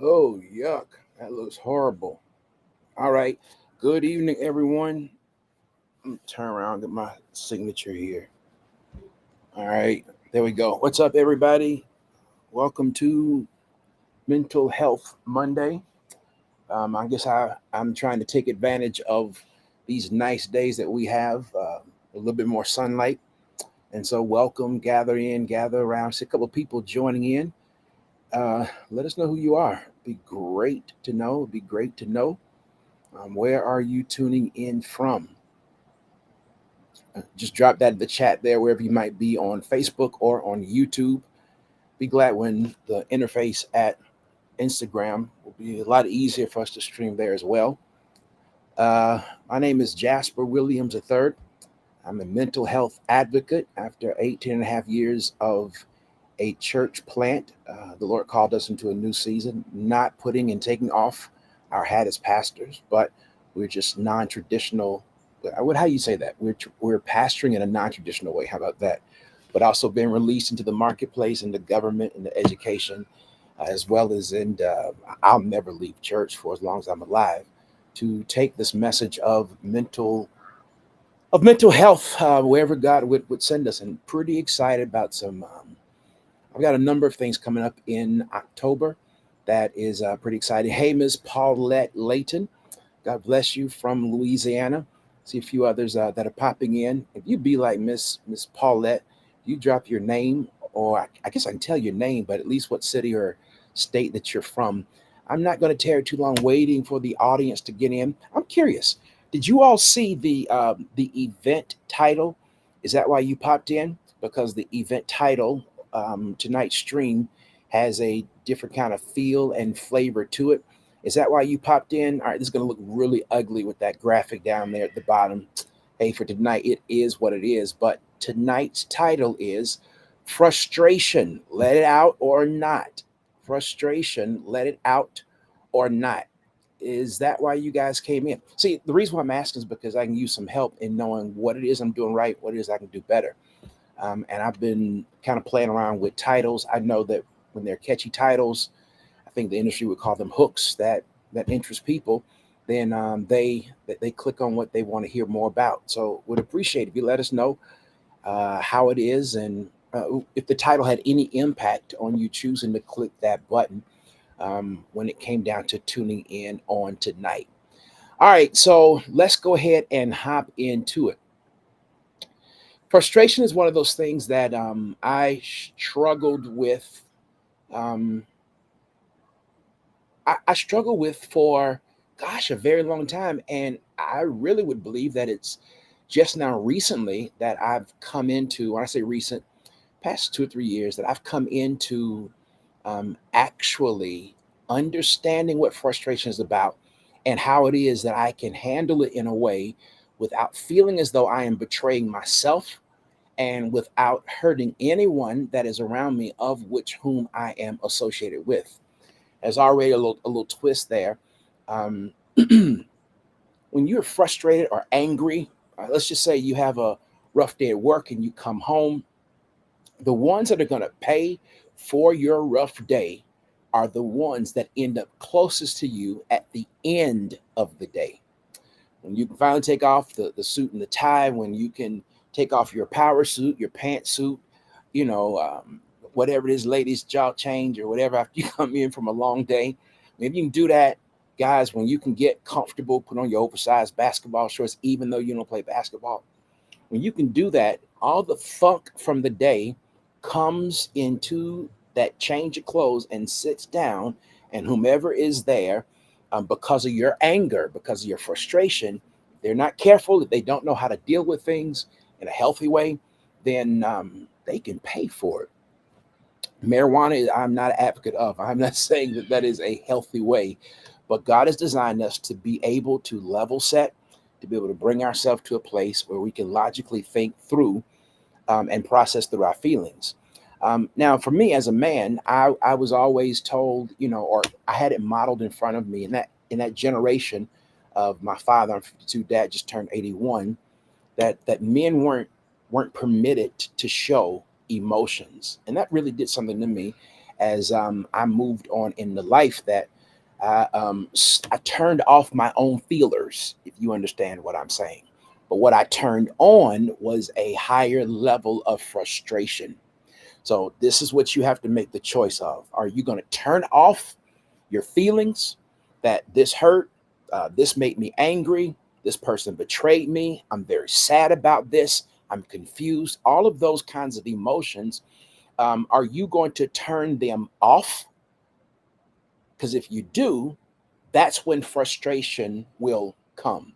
Oh, yuck. That looks horrible. All right. Good evening, everyone. Turn around, get my signature here. All right. There we go. What's up, everybody? Welcome to Mental Health Monday. I'm trying to take advantage of these nice days that we have, a little bit more sunlight. And so, welcome, gather in, gather around. See a couple of people joining in. Let us know who you are. Be great to know. Be great to know. Where are you tuning in from? Just drop that in the chat there, wherever you might be on Facebook or on YouTube. Be glad when the interface at Instagram will be a lot easier for us to stream there as well. Uh, my name is Jasper Williams III. I'm a mental health advocate. After 18 and a half years of a church plant, the Lord called us into a new season, not putting and taking off our hat as pastors, but we're just non-traditional. How you say that? We're pastoring in a non-traditional way. How about that? But also being released into the marketplace, in the government, in the education, as well as in. I'll never leave church for as long as I'm alive, to take this message of mental health wherever God would send us. And pretty excited about some. I've got a number of things coming up in October that is pretty exciting. Hey, Miss Paulette Layton, God bless you from Louisiana. See a few others that are popping in. If you be like Miss Paulette, you drop your name, or I guess I can tell your name, but at least what city or state that you're from. I'm not going to tarry too long waiting for the audience to get in. I'm curious. Did you all see the event title? Is that why you popped in? Because the event title, tonight's stream, has a different kind of feel and flavor to it. Is that why you popped in? All right, this is going to look really ugly with that graphic down there at the bottom. Hey, for tonight, it is what it is. But tonight's title is Frustration, Let It Out or Not. Frustration, Let It Out or Not. Is that why you guys came in? See, the reason why I'm asking is because I can use some help in knowing what it is I'm doing right, what it is I can do better. And I've been kind of playing around with titles. I know that when they're catchy titles, I think the industry would call them hooks that interest people. Then they click on what they want to hear more about. So would appreciate if you let us know how it is, and if the title had any impact on you choosing to click that button when it came down to tuning in on tonight. All right, so let's go ahead and hop into it. Frustration is one of those things that I struggled with. Um, I struggled with for, gosh, a very long time. And I really would believe that it's just now recently that I've come into, when I say recent, past 2 or 3 years, that I've come into actually understanding what frustration is about and how it is that I can handle it in a way without feeling as though I am betraying myself and without hurting anyone that is around me, of which whom I am associated with. There's already a little twist there. Um, when you're frustrated or angry, let's just say you have a rough day at work and you come home, the ones that are going to pay for your rough day are the ones that end up closest to you at the end of the day. When you can finally take off the suit and the tie, when you can take off your power suit, your pantsuit, you know, whatever it is, ladies, jaw change or whatever, after you come in from a long day. If you can do that, guys, when you can get comfortable, put on your oversized basketball shorts, even though you don't play basketball, when you can do that, all the funk from the day comes into that change of clothes and sits down, and whomever is there, because of your anger, because of your frustration, they're not careful, if they don't know how to deal with things in a healthy way, then they can pay for it. Marijuana, I'm not an advocate of. I'm not saying that that is a healthy way, but God has designed us to be able to level set, to be able to bring ourselves to a place where we can logically think through and process through our feelings. Now, for me as a man, I was always told, or I had it modeled in front of me in that generation of my father. I'm 52. Dad just turned 81. That men weren't permitted to show emotions, and that really did something to me as I moved on in the life that I turned off my own feelers, if you understand what I'm saying. But what I turned on was a higher level of frustration. So this is what you have to make the choice of. Are you going to turn off your feelings that this hurt, this made me angry, this person betrayed me, I'm very sad about this, I'm confused, all of those kinds of emotions? Are you going to turn them off? Because if you do, that's when frustration will come.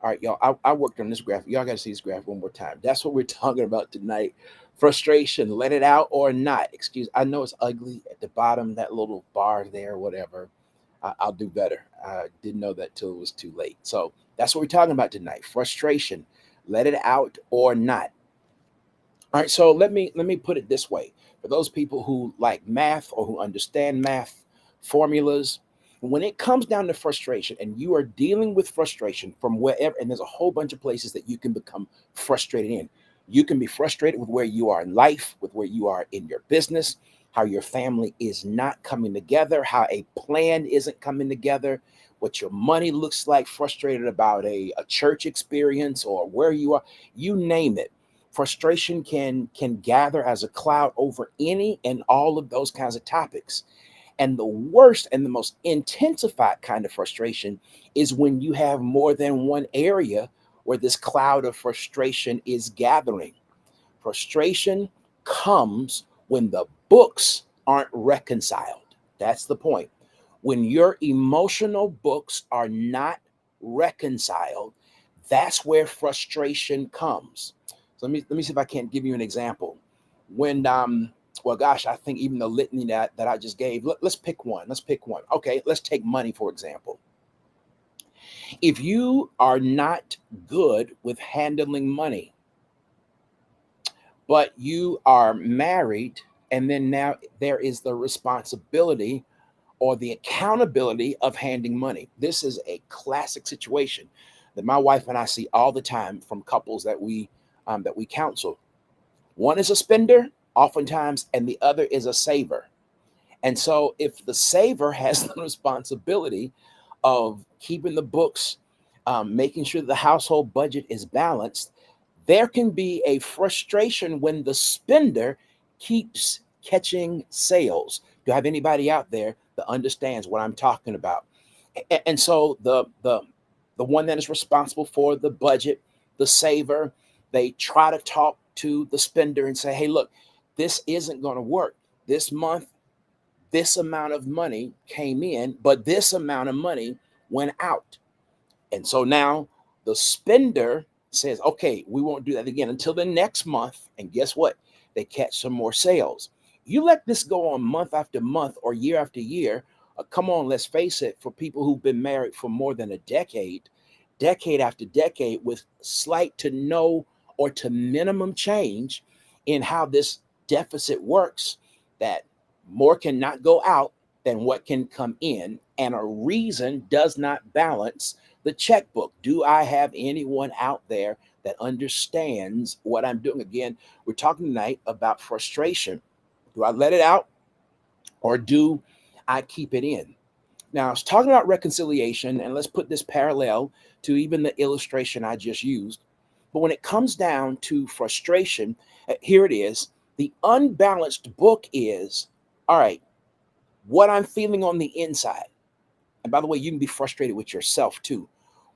All right, y'all. I worked on this graphic. Y'all got to see this graphic one more time. That's what we're talking about tonight. Frustration, let it out or not. Excuse. I know it's ugly at the bottom, that little bar there, whatever. I'll do better. I didn't know that till it was too late. So that's what we're talking about tonight. Frustration, let it out or not. All right, so let me put it this way. For those people who like math or who understand math formulas, when it comes down to frustration and you are dealing with frustration from wherever, and there's a whole bunch of places that you can become frustrated in. You can be frustrated with where you are in life, with where you are in your business, how your family is not coming together, how a plan isn't coming together, what your money looks like, frustrated about a church experience or where you are, you name it. Frustration can gather as a cloud over any and all of those kinds of topics. And the worst and the most intensified kind of frustration is when you have more than one area where this cloud of frustration is gathering. Frustration comes when the books aren't reconciled. That's the point. When your emotional books are not reconciled, that's where frustration comes. So let me see if I can't give you an example. When well, gosh, I think even the litany that I just gave. Let's pick one. Let's pick one. Okay, let's take money for example. If you are not good with handling money, but you are married, and then now there is the responsibility or the accountability of handing money. This is a classic situation that my wife and I see all the time from couples that we counsel. One is a spender, oftentimes, and the other is a saver. And so, if the saver has the responsibility of keeping the books, making sure the household budget is balanced, there can be a frustration when the spender keeps catching sales. Do I have anybody out there that understands what I'm talking about? And so the one that is responsible for the budget, the saver, they try to talk to the spender and say, "Hey, look, this isn't going to work. This month, this amount of money came in, but this amount of money went out." And so now the spender says, "Okay, we won't do that again until the next month." And guess what? They catch some more sales. You let this go on month after month or year after year. Come on, let's face it, for people who've been married for more than a decade, decade after decade, with slight to no or to minimum change in how this deficit works, that more cannot go out than what can come in, and a reason does not balance the checkbook. Do I have anyone out there that understands what I'm doing? Again, we're talking tonight about frustration. Do I let it out or do I keep it in? Now, I was talking about reconciliation, and let's put this parallel to even the illustration I just used. But when it comes down to frustration, here it is. The unbalanced book is, all right, what I'm feeling on the inside. And by the way, you can be frustrated with yourself too.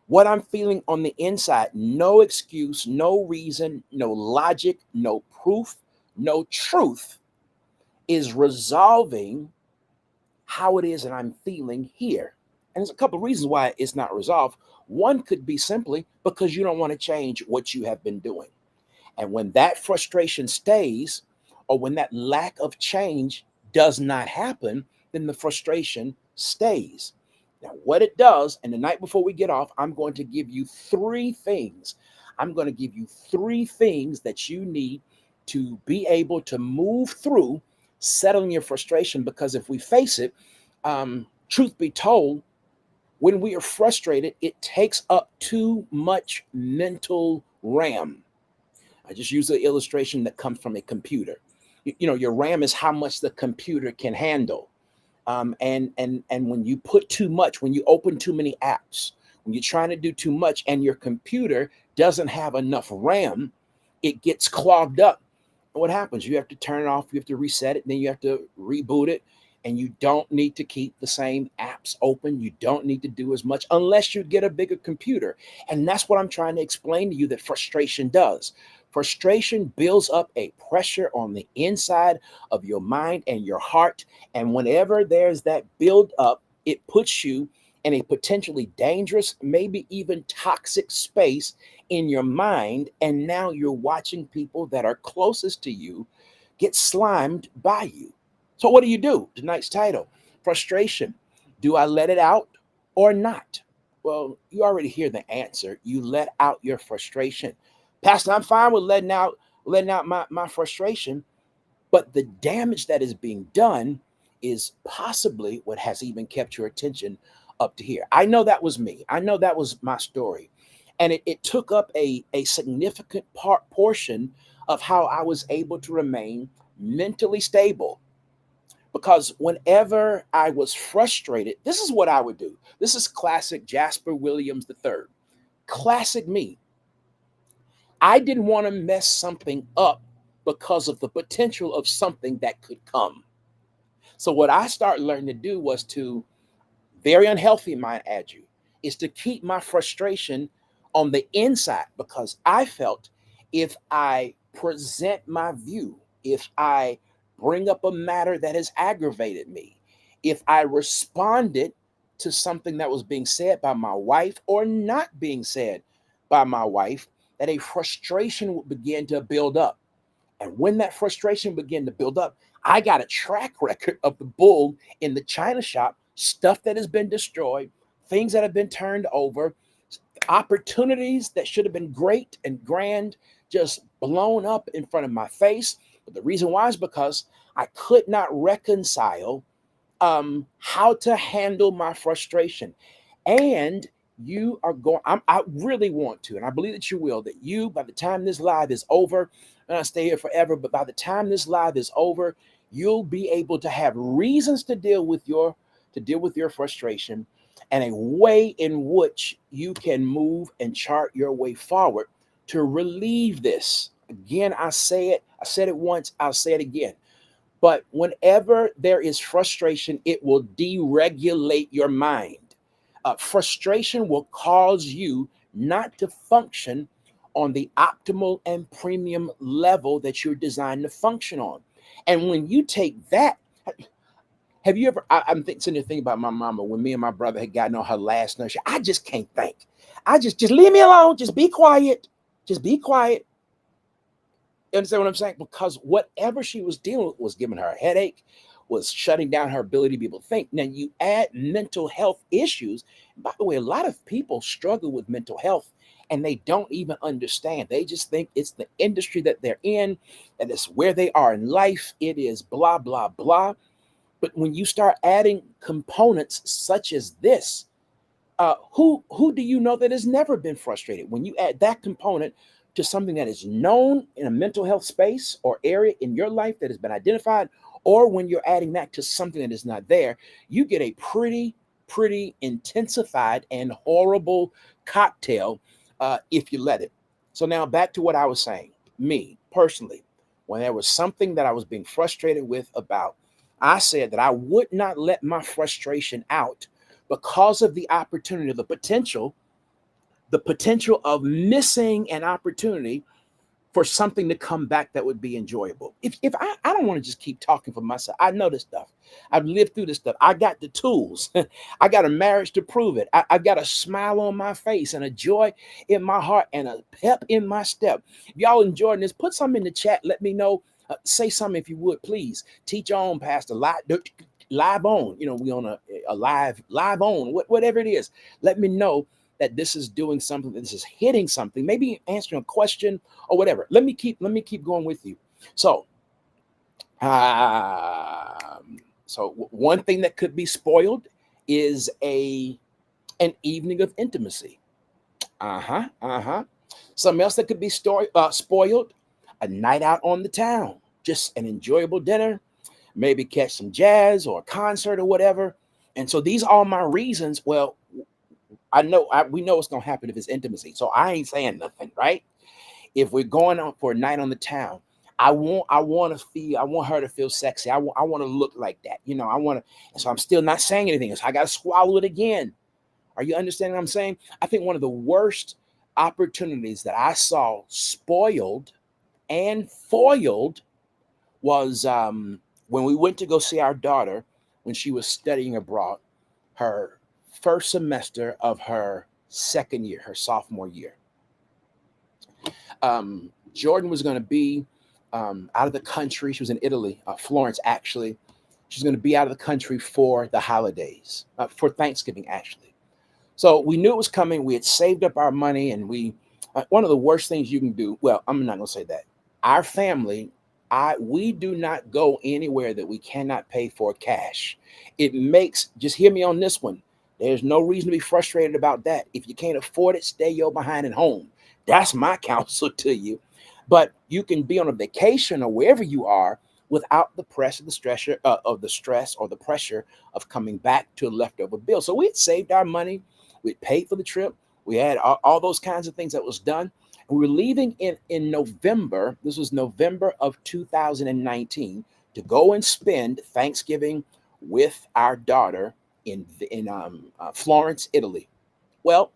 What I'm feeling on the inside, no excuse, no reason, no logic, no proof, no truth, is resolving how it is that I'm feeling here. And there's a couple of reasons why it's not resolved. One could be simply because you don't want to change what you have been doing. And when that frustration stays, or when that lack of change does not happen, then the frustration stays. Now, what it does, and the night before we get off, I'm going to give you three things. I'm going to give you three things that you need to be able to move through settling your frustration. Because if we face it, truth be told, when we are frustrated, it takes up too much mental RAM. I just use the illustration that comes from a computer. Your RAM is how much the computer can handle. And when you put too much, when you open too many apps, when you're trying to do too much and your computer doesn't have enough RAM, it gets clogged up. And what happens? You have to turn it off, you have to reset it, then you have to reboot it. And you don't need to keep the same apps open. You don't need to do as much unless you get a bigger computer. And that's what I'm trying to explain to you that frustration does. Frustration builds up a pressure on the inside of your mind and your heart. And whenever there's that build up, it puts you in a potentially dangerous, maybe even toxic space in your mind. And now you're watching people that are closest to you get slimed by you. So, what do? Tonight's title: frustration. Do I let it out or not? Well, you already hear the answer. You let out your frustration. Pastor, I'm fine with letting out my frustration, but the damage that is being done is possibly what has even kept your attention up to here. I know that was me. I know that was my story. And it took up a significant portion of how I was able to remain mentally stable. Because whenever I was frustrated, this is what I would do. This is classic Jasper Williams III. Classic me. I didn't want to mess something up because of the potential of something that could come. So what I started learning to do was to, very unhealthy, might add you, is to keep my frustration on the inside, because I felt if I present my view, if I bring up a matter that has aggravated me, if I responded to something that was being said by my wife or not being said by my wife, that a frustration would begin to build up. And when that frustration began to build up, I got a track record of the bull in the china shop, stuff that has been destroyed, things that have been turned over, opportunities that should have been great and grand just blown up in front of my face. But the reason why is because I could not reconcile how to handle my frustration. And you are going, I really want to, and I believe that you will, that you, by the time this live is over, and I stay here forever, but by the time this live is over, you'll be able to have reasons to deal with your frustration, and a way in which you can move and chart your way forward to relieve this. Again, I said it once, I'll say it again. But whenever there is frustration, it will deregulate your mind. Frustration will cause you not to function on the optimal and premium level that you're designed to function on. And when you take that, have you ever? I'm sitting there thinking about my mama when me and my brother had gotten on her last nerve. I just can't think. I just leave me alone. Just be quiet. Just be quiet. You understand what I'm saying? Because whatever she was dealing with was giving her a headache, was shutting down her ability to be able to think. Now, you add mental health issues. By the way, a lot of people struggle with mental health and they don't even understand. They just think it's the industry that they're in, that it's where they are in life. It is blah, blah, blah. But when you start adding components such as this, who do you know that has never been frustrated? When you add that component to something that is known in a mental health space or area in your life that has been identified, or when you're adding that to something that is not there, you get a pretty intensified and horrible cocktail if you let it. So now back to what I was saying. Me personally, when there was something that I was being frustrated with about, I said that I would not let my frustration out because of the opportunity, the potential of missing an opportunity for something to come back that would be enjoyable. If I don't want to just keep talking for myself. I know this stuff. I've lived through this stuff. I got the tools. I got a marriage to prove it. I've got a smile on my face and a joy in my heart and a pep in my step. If y'all enjoying this, put something in the chat. Let me know. Say something if you would, please. Teach on, Pastor. Live on. We on a live on, whatever it is. Let me know that this is doing something, that this is hitting something, maybe answering a question or whatever. Let me keep going with you. So, one thing that could be spoiled is an evening of intimacy. Uh-huh. Something else that could be spoiled, a night out on the town. just an enjoyable dinner, maybe catch some jazz or a concert or whatever. And so these are my reasons. Well, we know what's gonna happen if it's intimacy. So I ain't saying nothing, right? If we're going out for a night on the town, I want her to feel sexy. I want to look like that. I want to, and so I'm still not saying anything. So I got to swallow it again. Are you understanding what I'm saying? I think one of the worst opportunities that I saw spoiled and foiled was when we went to go see our daughter when she was studying abroad, her first semester of her second year, her sophomore year. Jordan was going to be out of the country. She was in Italy, Florence, actually. She's going to be out of the country for the holidays, for Thanksgiving, actually. So we knew it was coming. We had saved up our money, and one of the worst things you can do, well, I'm not going to say that. Our family, we do not go anywhere that we cannot pay for cash. Just hear me on this one. There's no reason to be frustrated about that. If you can't afford it, stay your behind at home. That's my counsel to you. But you can be on a vacation or wherever you are without the press of the stress or the pressure of coming back to a leftover bill. So we had saved our money. We paid for the trip. We had all those kinds of things that was done. And we were leaving in November. This was November of 2019 to go and spend Thanksgiving with our daughter in Florence, Italy. Well,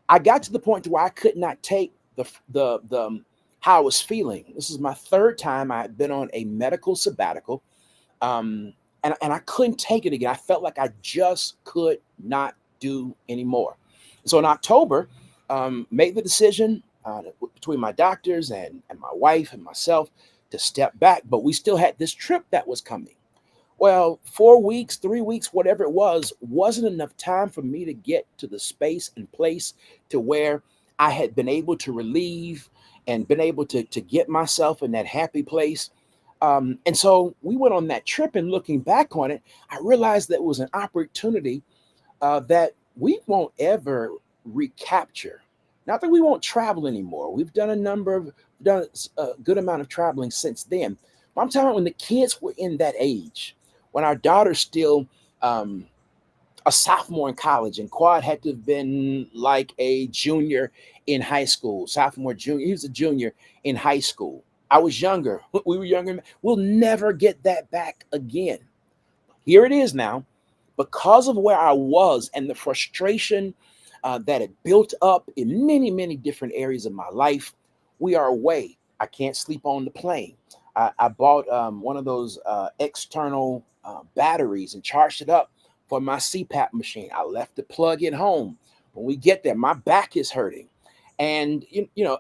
I got to the point to where I could not take the how I was feeling. This is my third time I had been on a medical sabbatical, and I couldn't take it again. I felt like I just could not do anymore. So in October, made the decision between my doctors and my wife and myself to step back, but we still had this trip that was coming. Well, 4 weeks, 3 weeks, whatever it was, wasn't enough time for me to get to the space and place to where I had been able to relieve and been able to get myself in that happy place. And so we went on that trip, and looking back on it, I realized that it was an opportunity that we won't ever recapture. Not that we won't travel anymore. Done a good amount of traveling since then. But I'm talking about when the kids were in that age, when our daughter's still a sophomore in college, and Quad had to have been like a junior in high school, sophomore, junior. He was a junior in high school. I was younger. We were younger. We'll never get that back again. Here it is now, because of where I was and the frustration that had built up in many, many different areas of my life. We are away. I can't sleep on the plane. I bought one of those external batteries and charged it up for my CPAP machine. I left the plug at home. When we get there, my back is hurting, and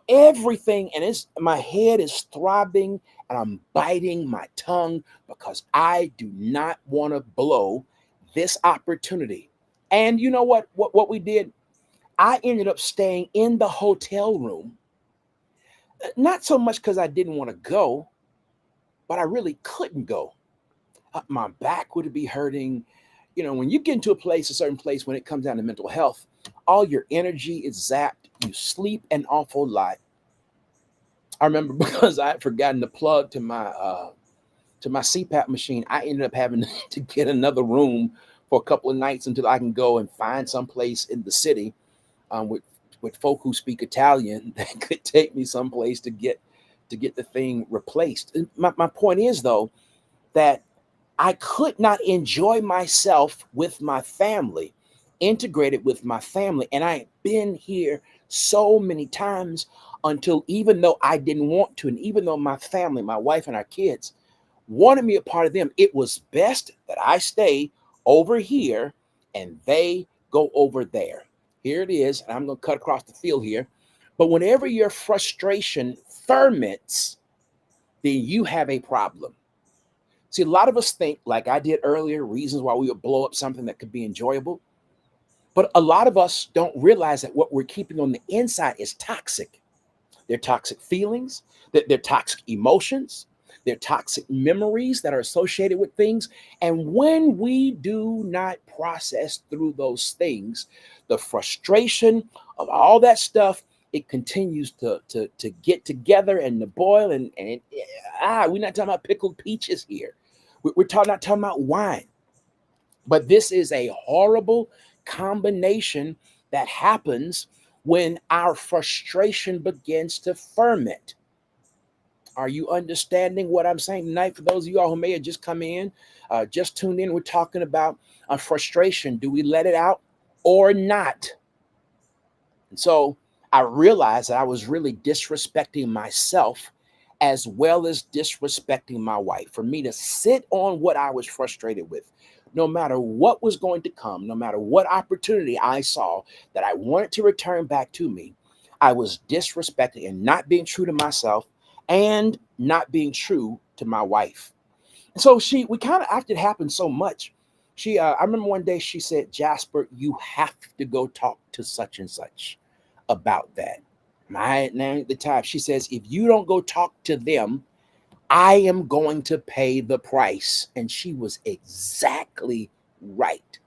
everything, and my head is throbbing, and I'm biting my tongue because I do not want to blow this opportunity. And you know what we did? I ended up staying in the hotel room, not so much because I didn't want to go, but I really couldn't go. My back would be hurting. When you get into a certain place, when it comes down to mental health, all your energy is zapped. You sleep an awful lot. I remember because I had forgotten to plug to my CPAP machine, I ended up having to get another room for a couple of nights until I can go and find some place in the city with folk who speak Italian that could take me someplace to get the thing replaced. My point is, though, that I could not enjoy myself with my family, integrated with my family. And I have been here so many times until, even though I didn't want to, and even though my family, my wife and our kids wanted me a part of them, it was best that I stay over here and they go over there. Here it is. And I'm going to cut across the field here. But whenever your frustration ferments, then you have a problem. See, a lot of us think, like I did earlier, reasons why we would blow up something that could be enjoyable. But a lot of us don't realize that what we're keeping on the inside is toxic. They're toxic feelings, they're toxic emotions, they're toxic memories that are associated with things. And when we do not process through those things, the frustration of all that stuff it continues to get together and to boil we're not talking about pickled peaches here. We're not talking about wine, but this is a horrible combination that happens when our frustration begins to ferment. Are you understanding what I'm saying tonight? For those of you all who may have just come in, just tuned in, we're talking about frustration. Do we let it out or not? And so I realized that I was really disrespecting myself as well as disrespecting my wife. For me to sit on what I was frustrated with, no matter what was going to come, no matter what opportunity I saw that I wanted to return back to me, I was disrespecting and not being true to myself and not being true to my wife. So we kind of after it happened so much. I remember one day she said, Jasper, you have to go talk to such and such about that. My name at the time, she says, if you don't go talk to them, I am going to pay the price. And she was exactly right.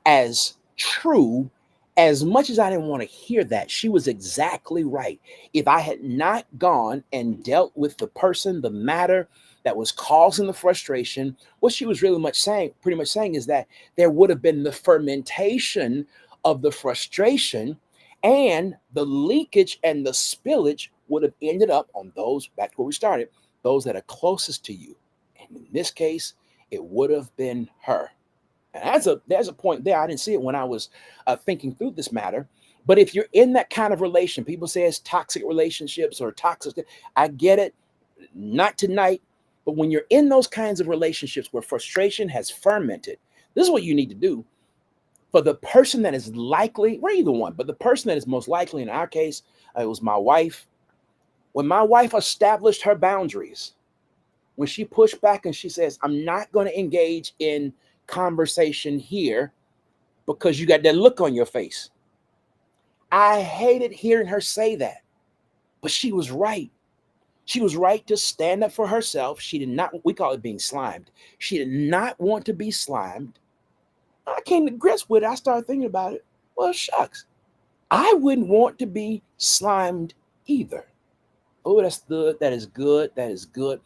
As true as much as I didn't want to hear that, she was exactly right. If I had not gone and dealt with the person, the matter that was causing the frustration, what she was pretty much saying is that there would have been the fermentation of the frustration, and the leakage and the spillage would have ended up on those, back to where we started, those that are closest to you. And in this case, it would have been her. And there's a point there. I didn't see it when I was thinking through this matter. But if you're in that kind of relation, people say it's toxic relationships or toxic. I get it. Not tonight. But when you're in those kinds of relationships where frustration has fermented, this is what you need to do. For the person that is likely, we're either one, but the person that is most likely in our case, it was my wife. When my wife established her boundaries, when she pushed back and she says, I'm not going to engage in conversation here because you got that look on your face. I hated hearing her say that, but she was right. She was right to stand up for herself. She did not, we call it being slimed. She did not want to be slimed. I came to grips with it. I started thinking about it. Well, shucks. I wouldn't want to be slimed either. Oh, that's good. That is good. That is good.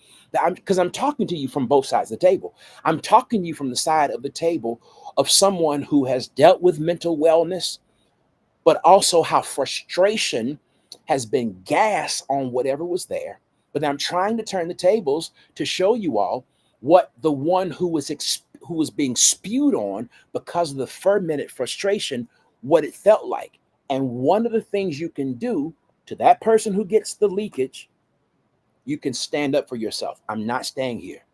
Because I'm talking to you from both sides of the table. I'm talking to you from the side of the table of someone who has dealt with mental wellness, but also how frustration has been gas on whatever was there. But I'm trying to turn the tables to show you all what the one who was being spewed on because of the fermented frustration, what it felt like. And one of the things you can do to that person who gets the leakage, you can stand up for yourself. I'm not staying here.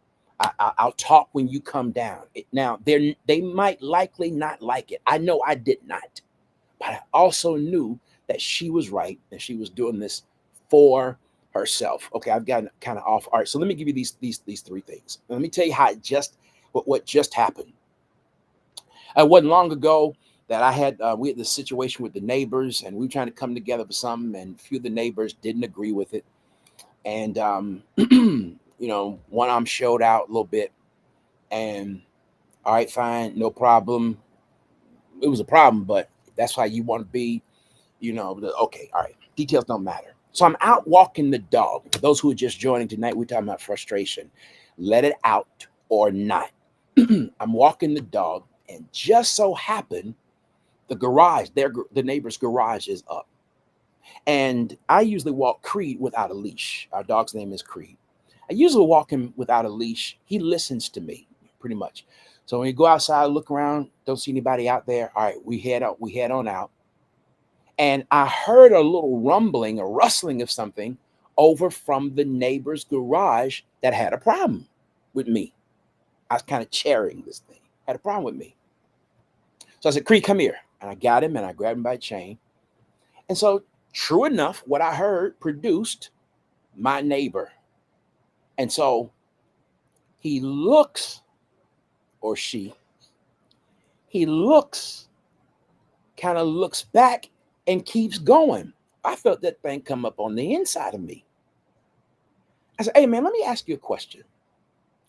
I'll talk when you come down. Now, they might likely not like it. I know I did not. But I also knew that she was right and she was doing this for herself. Okay, I've gotten kind of off. All right, so let me give you these three things. Let me tell you how what just happened. It wasn't long ago that we had this situation with the neighbors, and we were trying to come together for something, and a few of the neighbors didn't agree with it. And one of them showed out a little bit, and all right, fine, no problem. It was a problem, but that's how you want to be. Okay, all right, details don't matter. So I'm out walking the dog. For those who are just joining tonight, we're talking about frustration. Let it out or not. I'm walking the dog, and just so happened the neighbor's garage is up. And I usually walk Creed without a leash. Our dog's name is Creed. I usually walk him without a leash. He listens to me pretty much. So when you go outside, look around, don't see anybody out there. All right, we head on out. And I heard a little rumbling, a rustling of something over from the neighbor's garage that had a problem with me. I was kind of chairing this thing, had a problem with me. So I said, Creed, come here. And I got him and I grabbed him by the chain. And so, true enough, what I heard produced my neighbor. And so he looks, or he looks, kind of looks back and keeps going. I felt that thing come up on the inside of me. I said, hey, man, let me ask you a question.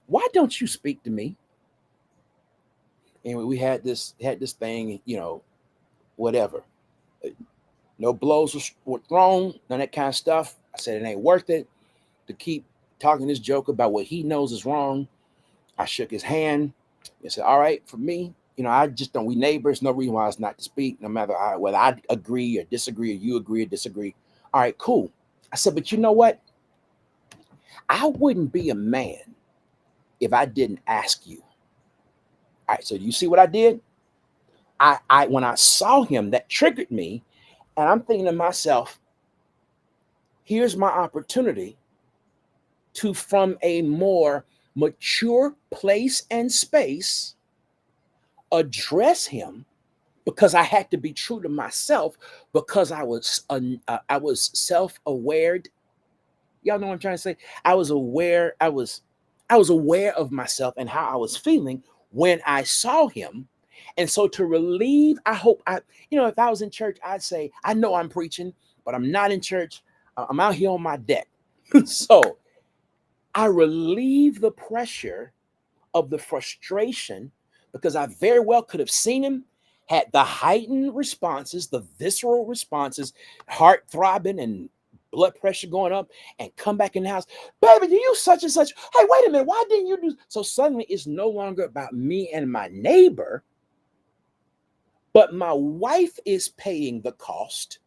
Why don't you speak to me? And we had this thing, whatever. No blows were thrown, none of that kind of stuff. I said it ain't worth it to keep talking this joke about what he knows is wrong. I shook his hand and said, all right, for me, I just don't, we neighbors, no reason why it's not to speak, no matter whether I agree or disagree, or you agree or disagree. All right, cool. I said, but you know what? I wouldn't be a man if I didn't ask you. All right, so you see what I did? I when I saw him, that triggered me, and I'm thinking to myself, here's my opportunity to, from a more mature place and space, address him, because I had to be true to myself, because I was self-aware. Y'all know what I'm trying to say? I was aware. I was aware of myself and how I was feeling when I saw him. And so to relieve, I hope if I was in church, I'd say, I know I'm preaching, but I'm not in church. I'm out here on my deck. So I relieve the pressure of the frustration, because I very well could have seen him, had the heightened responses, the visceral responses, heart throbbing and blood pressure going up, and come back in the house, baby, do you such and such? Hey, wait a minute, why didn't you do? So suddenly it's no longer about me and my neighbor, but my wife is paying the cost.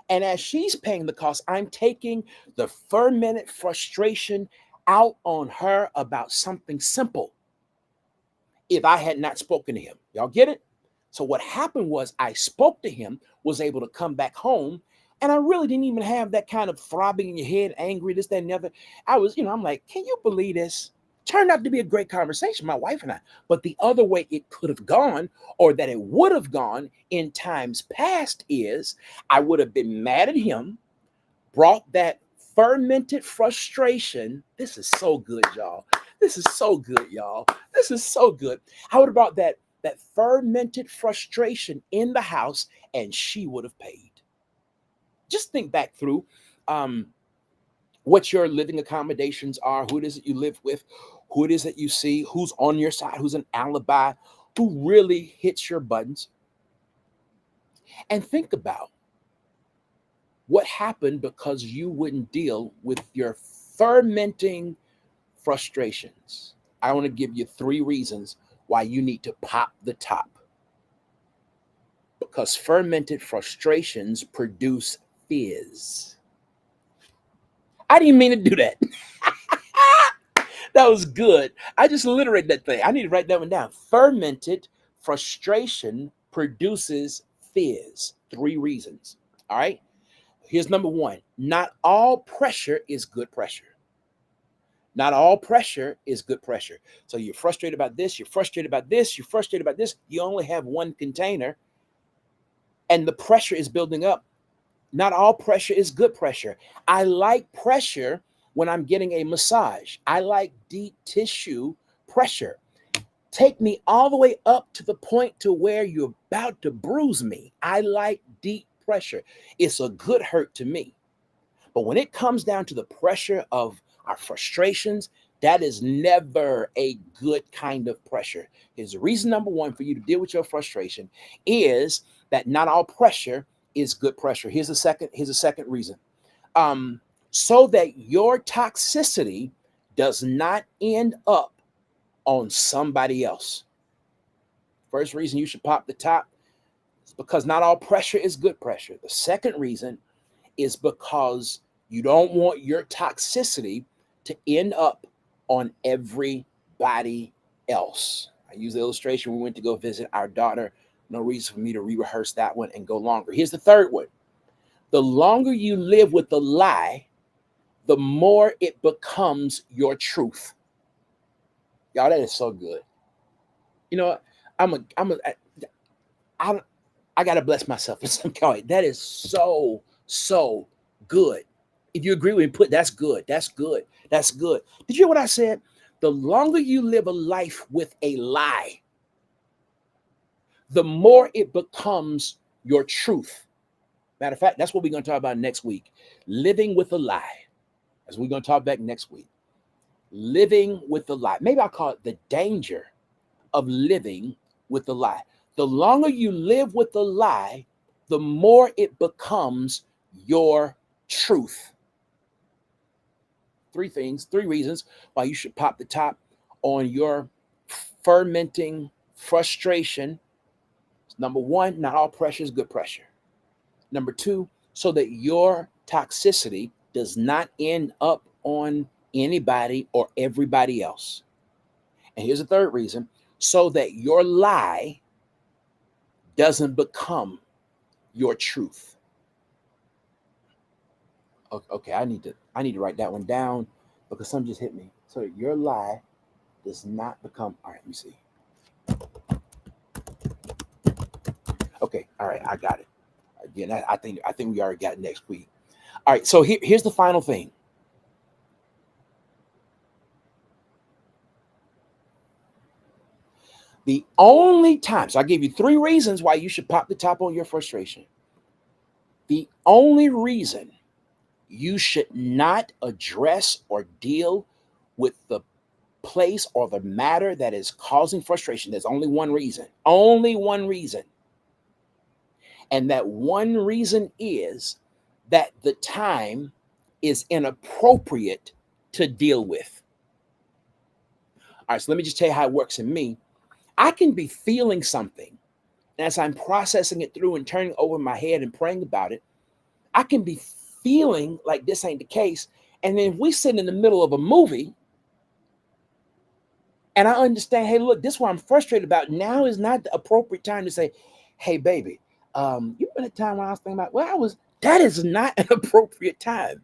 And as she's paying the cost, I'm taking the fermented frustration out on her about something simple. If I had not spoken to him, y'all get it? So what happened was, I spoke to him, was able to come back home, and I really didn't even have that kind of throbbing in your head, angry, this, that, and the other. I was, I'm like, can you believe this? Turned out to be a great conversation, my wife and I. But the other way it could have gone, or that it would have gone in times past, is I would have been mad at him, brought that fermented frustration. This is so good, y'all. This is so good, y'all. This is so good. I would have brought that fermented frustration in the house, and she would have paid. Just think back through what your living accommodations are, who it is that you live with, who it is that you see, who's on your side, who's an alibi, who really hits your buttons. And think about what happened because you wouldn't deal with your fermenting frustrations. I want to give you 3 reasons why you need to pop the top. Because fermented frustrations produce fizz. I didn't mean to do that. That was good. I just alliterated that thing. I need to write that one down. Fermented frustration produces fizz. 3 reasons. All right. Here's number 1. Not all pressure is good pressure. Not all pressure is good pressure. So you're frustrated about this, you're frustrated about this, you're frustrated about this. You only have one container, and the pressure is building up. Not all pressure is good pressure. I like pressure when I'm getting a massage. I like deep tissue pressure. Take me all the way up to the point to where you're about to bruise me. I like deep pressure. It's a good hurt to me. But when it comes down to the pressure of our frustrations, that is never a good kind of pressure. Here's the reason number 1 for you to deal with your frustration is that not all pressure is good pressure. Here's a second reason. So that your toxicity does not end up on somebody else. First reason you should pop the top is because not all pressure is good pressure. The second reason is because you don't want your toxicity to end up on everybody else. I use the illustration. We went to go visit our daughter. No reason for me to re-rehearse that one and go longer. Here's the third one. The longer you live with the lie, the more it becomes your truth. Y'all, that is so good. You know what? I gotta bless myself in some kind. That is so good. If you agree with me, that's good. That's good. That's good. Did you hear what I said? The longer you live a life with a lie, the more it becomes your truth. Matter of fact, that's what we're going to talk about next week. Living with a lie. That's what we're going to talk about next week. Living with a lie. Maybe I'll call it the danger of living with a lie. The longer you live with the lie, the more it becomes your truth. Three reasons why you should pop the top on your fermenting frustration. Number one, not all pressure is good pressure. Number two, so that your toxicity does not end up on anybody or everybody else. And here's the third reason, so that your lie doesn't become your truth. Okay, I need to write that one down because something just hit me. So that your lie does not become. All right, let me see. Okay, all right, I got it. Again, I think we already got it next week. All right, so here's the final thing. The only time, so I gave you three reasons why you should pop the top on your frustration. The only reason you should not address or deal with the place or the matter that is causing frustration, there's only one reason. Only one reason. And that one reason is that the time is inappropriate to deal with. All right, so let me just tell you how it works in me. I can be feeling something, and as I'm processing it through and turning over my head and praying about it, I can be feeling like this ain't the case. And then if we sit in the middle of a movie and I understand, hey, look, this is what I'm frustrated about. Now is not the appropriate time to say, hey, baby, you been a time when I was thinking about, that is not an appropriate time.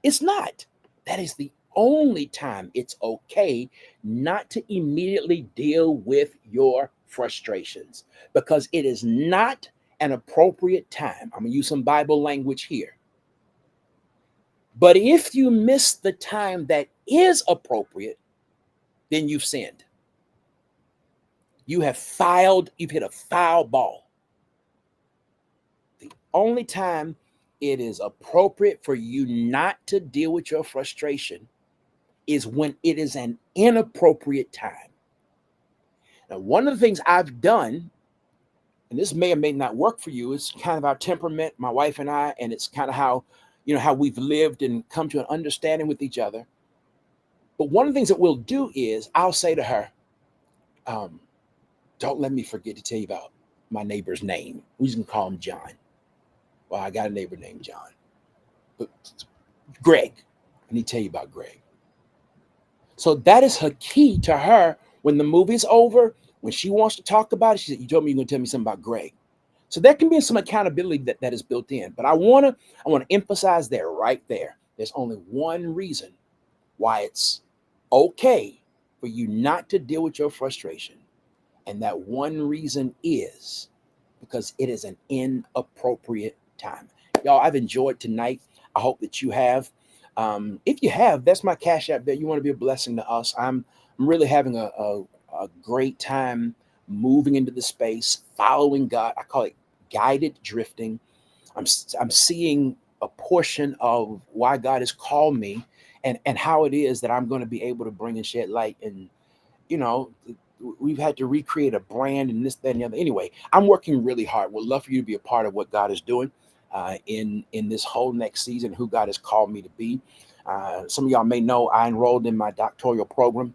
It's not. That is the only time it's okay not to immediately deal with your frustrations because it is not an appropriate time. I'm going to use some Bible language here. But if you miss the time that is appropriate, then you've sinned. You've hit a foul ball. The only time it is appropriate for you not to deal with your frustration is when it is an inappropriate time. Now, one of the things I've done, and this may or may not work for you, it's kind of our temperament, my wife and I, and it's kind of how we've lived and come to an understanding with each other. But one of the things that we'll do is I'll say to her, don't let me forget to tell you about my neighbor's name. We just can call him John. Well, I got a neighbor named John. But Greg. I need to tell you about Greg. So that is her key to her when the movie's over, when she wants to talk about it, she said, you told me you're going to tell me something about Greg. So there can be some accountability that is built in. But I want to emphasize there, right there. There's only one reason why it's okay for you not to deal with your frustration. And that one reason is because it is an inappropriate time. Y'all, I've enjoyed tonight. I hope that you have. If you have, that's my Cash App there. You want to be a blessing to us. I'm really having a great time moving into the space, following God. I call it guided drifting. I'm seeing a portion of why God has called me and how it is that I'm going to be able to bring and shed light. And, you know, we've had to recreate a brand and this, that, and the other. Anyway, I'm working really hard. Would love for you to be a part of what God is doing in this whole next season, who God has called me to be. Some of y'all may know I enrolled in my doctoral program,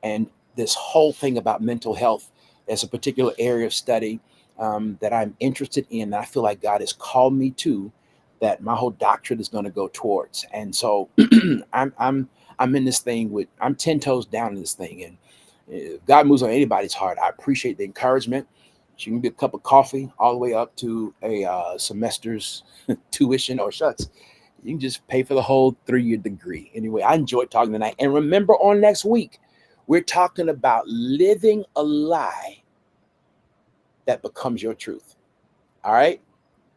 and this whole thing about mental health, there's a particular area of study that I'm interested in, that I feel like God has called me to, that my whole doctorate is going to go towards. And so I'm in this thing I'm 10 toes down in this thing. And if God moves on anybody's heart, I appreciate the encouragement. You can get a cup of coffee all the way up to a semester's tuition, or shucks, you can just pay for the whole 3-year degree. Anyway, I enjoyed talking tonight. And remember, on next week, we're talking about living a lie that becomes your truth. All right?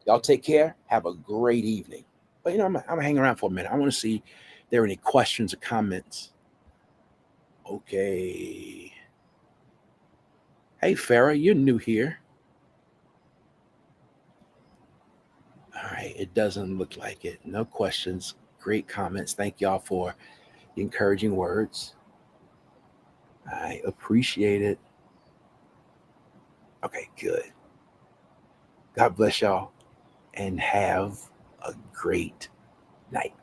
Y'all take care. Have a great evening. But, I'm going to hang around for a minute. I want to see if there are any questions or comments. Okay. Hey, Farah, you're new here. All right. It doesn't look like it. No questions. Great comments. Thank y'all for the encouraging words. I appreciate it. Okay, good. God bless y'all and have a great night.